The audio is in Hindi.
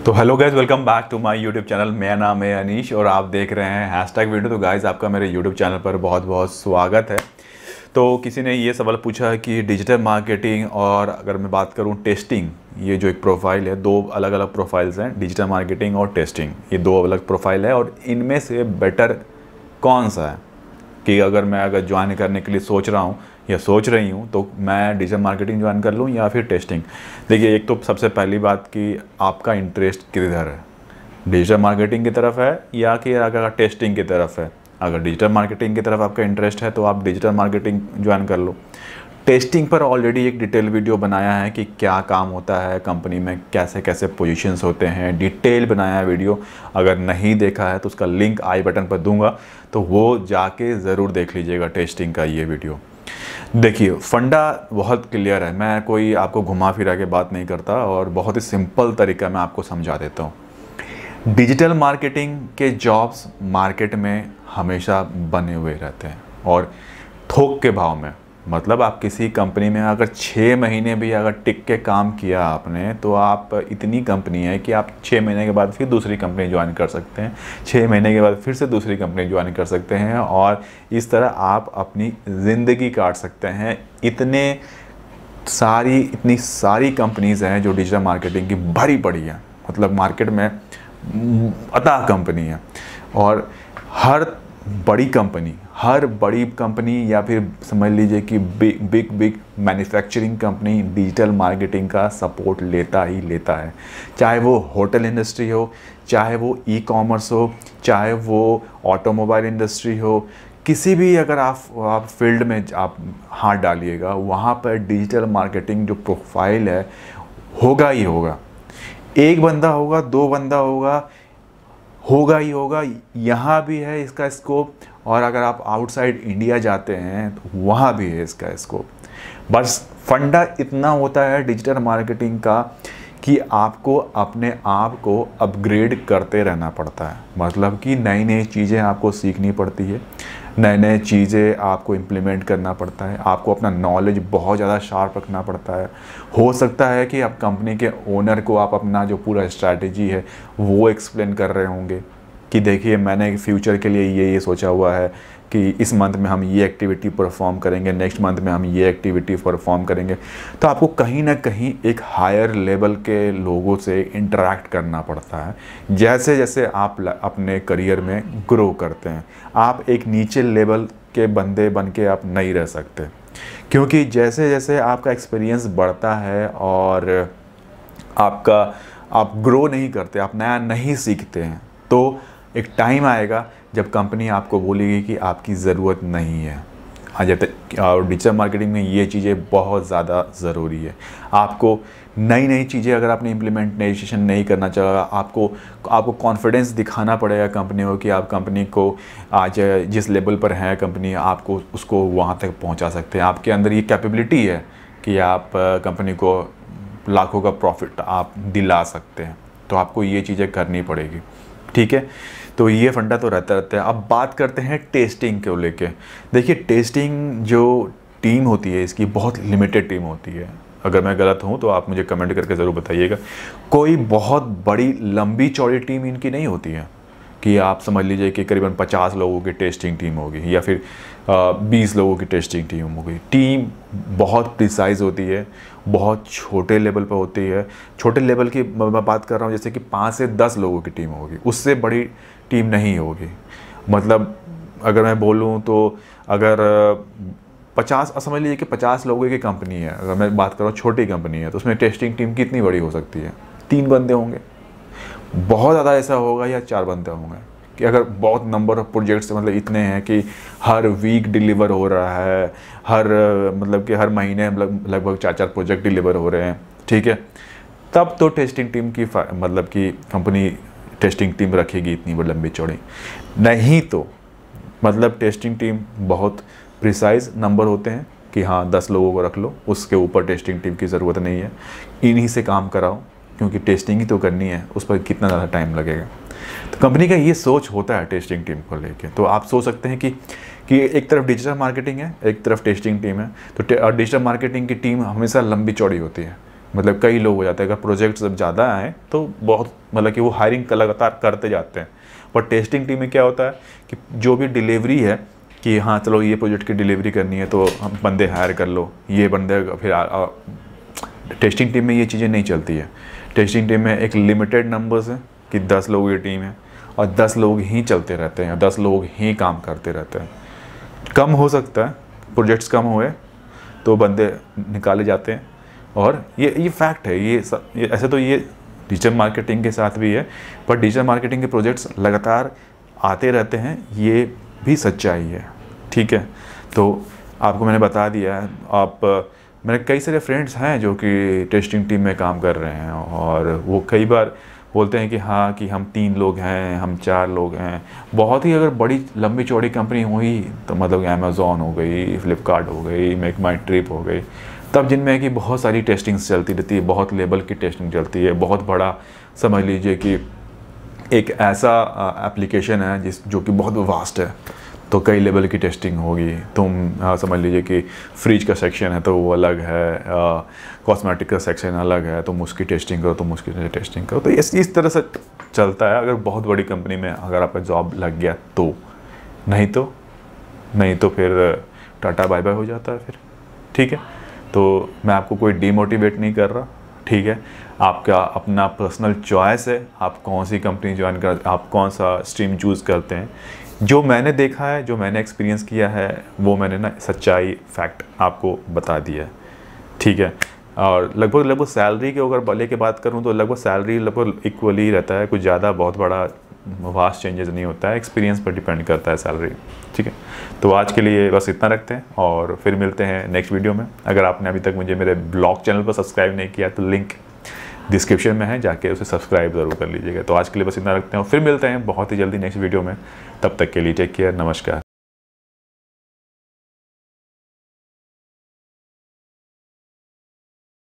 तो hello guys, welcome back to my YouTube channel. मेरा नाम है अनीश और आप देख रहे हैं हैशटैग वीडियो। तो गाइज, आपका मेरे यूट्यूब चैनल पर बहुत बहुत स्वागत है। तो किसी ने ये सवाल पूछा कि डिजिटल मार्केटिंग और अगर मैं बात करूं टेस्टिंग, ये जो एक प्रोफाइल है, दो अलग अलग प्रोफाइल्स हैं, डिजिटल मार्केटिंग और टेस्टिंग, ये दो अलग प्रोफाइल है और इनमें से बेटर कौन सा है कि अगर ज्वाइन करने के लिए सोच रहा हूँ या सोच रही हूँ तो मैं डिजिटल मार्केटिंग ज्वाइन कर लूँ या फिर टेस्टिंग। देखिए, एक तो सबसे पहली बात कि आपका इंटरेस्ट किधर है, डिजिटल मार्केटिंग की तरफ है या कि अगर टेस्टिंग की तरफ है। अगर डिजिटल मार्केटिंग की तरफ आपका इंटरेस्ट है तो आप डिजिटल मार्केटिंग ज्वाइन कर लो। टेस्टिंग पर ऑलरेडी एक डिटेल वीडियो बनाया है कि क्या काम होता है कंपनी में, कैसे कैसे पोजीशंस होते हैं, डिटेल बनाया है वीडियो। अगर नहीं देखा है तो उसका लिंक आई बटन पर दूंगा, तो वो जाके ज़रूर देख लीजिएगा टेस्टिंग का ये वीडियो। देखिए, फंडा बहुत क्लियर है, मैं कोई आपको घुमा फिरा के बात नहीं करता और बहुत ही सिंपल तरीका मैं आपको समझा देता हूँ। डिजिटल मार्केटिंग के जॉब्स मार्केट में हमेशा बने हुए रहते हैं और थोक के भाव में। मतलब आप किसी कंपनी में अगर 6 महीने भी अगर टिक के काम किया आपने, तो आप इतनी कंपनी है कि आप 6 महीने के बाद फिर दूसरी कंपनी ज्वाइन कर सकते हैं, 6 महीने के बाद फिर से दूसरी कंपनी ज्वाइन कर सकते हैं और इस तरह आप अपनी ज़िंदगी काट सकते हैं। इतनी सारी कंपनीज़ हैं जो डिजिटल मार्केटिंग की भरी पड़ी हैं, मतलब मार्केट में अथाह कंपनी है। और हर बड़ी कंपनी या फिर समझ लीजिए कि big manufacturing company digital marketing का सपोर्ट लेता ही लेता है। चाहे वो होटल इंडस्ट्री हो, चाहे वो ई कॉमर्स हो, चाहे वो ऑटोमोबाइल इंडस्ट्री हो, किसी भी अगर आप फील्ड में आप हाथ डालिएगा, वहाँ पर डिजिटल मार्केटिंग जो प्रोफाइल है होगा ही होगा। एक बंदा होगा, 2 बंदा होगा ही होगा। यहाँ भी है इसका स्कोप और अगर आप आउटसाइड इंडिया जाते हैं तो वहाँ भी है इसका स्कोप। बस फंडा इतना होता है डिजिटल मार्केटिंग का कि आपको अपने आप को अपग्रेड करते रहना पड़ता है। मतलब कि नई नई चीज़ें आपको सीखनी पड़ती है, नए नए चीज़ें आपको इम्प्लीमेंट करना पड़ता है, आपको अपना नॉलेज बहुत ज़्यादा शार्प रखना पड़ता है। हो सकता है कि आप कंपनी के ओनर को आप अपना जो पूरा स्ट्रैटेजी है वो एक्सप्लेन कर रहे होंगे कि देखिए, मैंने फ्यूचर के लिए ये सोचा हुआ है कि इस मंथ में हम ये एक्टिविटी परफॉर्म करेंगे, नेक्स्ट मंथ में हम ये एक्टिविटी परफॉर्म करेंगे। तो आपको कहीं ना कहीं एक हायर लेवल के लोगों से इंटरेक्ट करना पड़ता है। जैसे जैसे आप अपने करियर में ग्रो करते हैं, आप एक नीचे लेवल के बंदे बन के आप नहीं रह सकते, क्योंकि जैसे जैसे आपका एक्सपीरियंस बढ़ता है और आप ग्रो नहीं करते, आप नया नहीं सीखते हैं, तो एक टाइम आएगा जब कंपनी आपको बोलेगी कि आपकी ज़रूरत नहीं है। जब तक और डिजिटल मार्केटिंग में ये चीज़ें बहुत ज़्यादा ज़रूरी है। आपको नई नई चीज़ें अगर आपने इम्प्लीमेंटेशन नहीं करना चाहा, आपको कॉन्फिडेंस दिखाना पड़ेगा कंपनी को कि आप कंपनी को आज जिस लेवल पर है कंपनी, आपको उसको वहाँ तक पहुँचा सकते हैं। आपके अंदर ये कैपेबिलिटी है कि आप कंपनी को लाखों का प्रॉफिट आप दिला सकते हैं। तो आपको ये चीज़ें करनी पड़ेगी, ठीक है। तो ये फंडा तो रहता है। अब बात करते हैं टेस्टिंग को लेके। देखिए, टेस्टिंग जो टीम होती है इसकी बहुत लिमिटेड टीम होती है। अगर मैं गलत हूँ तो आप मुझे कमेंट करके ज़रूर बताइएगा। कोई बहुत बड़ी लंबी चौड़ी टीम इनकी नहीं होती है कि आप समझ लीजिए कि करीबन 50 लोगों की टेस्टिंग टीम होगी या फिर 20 लोगों की टेस्टिंग टीम होगी। टीम बहुत प्रिसाइज होती है, बहुत छोटे लेवल पर होती है। छोटे लेवल की मैं बात कर रहा हूँ, जैसे कि 5 से 10 लोगों की टीम होगी, उससे बड़ी टीम नहीं होगी। मतलब अगर मैं बोलूँ तो अगर 50 समझ लीजिए कि 50 लोगों की कंपनी है, अगर मैं बात कर रहा हूँ छोटी कंपनी है, तो उसमें टेस्टिंग टीम कितनी बड़ी हो सकती है? 3 बंदे होंगे, बहुत ज़्यादा ऐसा होगा, या 4 बंदे होंगे। कि अगर बहुत नंबर ऑफ प्रोजेक्ट्स मतलब इतने हैं कि हर वीक डिलीवर हो रहा है, मतलब कि हर महीने लगभग 4-4 प्रोजेक्ट डिलीवर हो रहे हैं, ठीक है, तब तो टेस्टिंग टीम की मतलब कि कंपनी टेस्टिंग टीम रखेगी इतनी बड़ी लंबी चौड़ी। नहीं तो मतलब टेस्टिंग टीम बहुत प्रिसाइज नंबर होते हैं कि हाँ 10 लोगों को रख लो, उसके ऊपर टेस्टिंग टीम की ज़रूरत नहीं है, इन्हीं से काम कराओ, क्योंकि टेस्टिंग ही तो करनी है, उस पर कितना ज़्यादा टाइम लगेगा। तो कंपनी का ये सोच होता है टेस्टिंग टीम को लेके। तो आप सोच सकते हैं कि एक तरफ डिजिटल मार्केटिंग है, एक तरफ टेस्टिंग टीम है। तो डिजिटल मार्केटिंग की टीम हमेशा लंबी चौड़ी होती है मतलब कई लोग हो जाते हैं। अगर प्रोजेक्ट जब ज़्यादा आए तो बहुत मतलब कि वो हायरिंग लगातार करते जाते हैं। पर टेस्टिंग टीम में क्या होता है कि जो भी डिलीवरी है कि हाँ चलो ये प्रोजेक्ट की डिलीवरी करनी है तो हम बंदे हायर कर लो, ये बंदे फिर टेस्टिंग टीम में ये चीज़ें नहीं चलती है। टेस्टिंग टीम में एक लिमिटेड नंबर्स है कि 10 लोगों की टीम है और 10 लोग ही चलते रहते हैं, 10 लोग ही काम करते रहते हैं। कम हो सकता है, प्रोजेक्ट्स कम हुए तो बंदे निकाले जाते हैं, और ये फैक्ट है। ये ऐसे तो ये डिजिटल मार्केटिंग के साथ भी है, पर डिजिटल मार्केटिंग के प्रोजेक्ट्स लगातार आते रहते हैं, ये भी सच्चाई है। ठीक है, तो आपको मैंने बता दिया है। मेरे कई सारे फ्रेंड्स हैं जो कि टेस्टिंग टीम में काम कर रहे हैं, और वो कई बार बोलते हैं कि हाँ कि हम 3 लोग हैं, हम 4 लोग हैं। बहुत ही अगर बड़ी लंबी चौड़ी कंपनी हुई तो मतलब अमेज़ॉन हो गई, फ्लिपकार्ट हो गई, मेक माई ट्रिप हो गई, तब जिनमें कि बहुत सारी टेस्टिंग्स चलती रहती है, बहुत लेवल की टेस्टिंग चलती है। बहुत बड़ा समझ लीजिए कि एक ऐसा एप्लीकेशन है जो कि बहुत वास्ट है, तो कई लेवल की टेस्टिंग होगी। तुम समझ लीजिए कि फ्रिज का सेक्शन है तो वो अलग है, कॉस्मेटिक का सेक्शन अलग है, तुम उसकी टेस्टिंग करो, तुम उसकी टेस्टिंग करो। तो इस तरह से चलता है अगर बहुत बड़ी कंपनी में अगर आपका जॉब लग गया तो। नहीं तो फिर टाटा बाय बाय हो जाता है फिर। ठीक है, तो मैं आपको कोई डीमोटिवेट नहीं कर रहा। ठीक है, आपका अपना पर्सनल चॉइस है, आप कौन सी कंपनी ज्वाइन कर, आप कौन सा स्ट्रीम चूज़ करते हैं। जो मैंने देखा है, जो मैंने एक्सपीरियंस किया है, वो मैंने ना सच्चाई फैक्ट आपको बता दिया है। ठीक है, और लगभग सैलरी की अगर भले की बात करूं तो लगभग सैलरी लगभग इक्वली ही रहता है, कुछ ज़्यादा बहुत बड़ा वास्ट चेंजेस नहीं होता है, एक्सपीरियंस पर डिपेंड करता है सैलरी। ठीक है, तो आज के लिए बस इतना रखते हैं और फिर मिलते हैं नेक्स्ट वीडियो में। अगर आपने अभी तक मुझे मेरे ब्लॉग चैनल पर सब्सक्राइब नहीं किया तो लिंक डिस्क्रिप्शन में है, जाके उसे सब्सक्राइब ज़रूर कर लीजिएगा। तो आज के लिए बस इतना रखते हैं और फिर मिलते हैं बहुत ही जल्दी नेक्स्ट वीडियो में। तब तक के लिए टेक केयर, नमस्कार।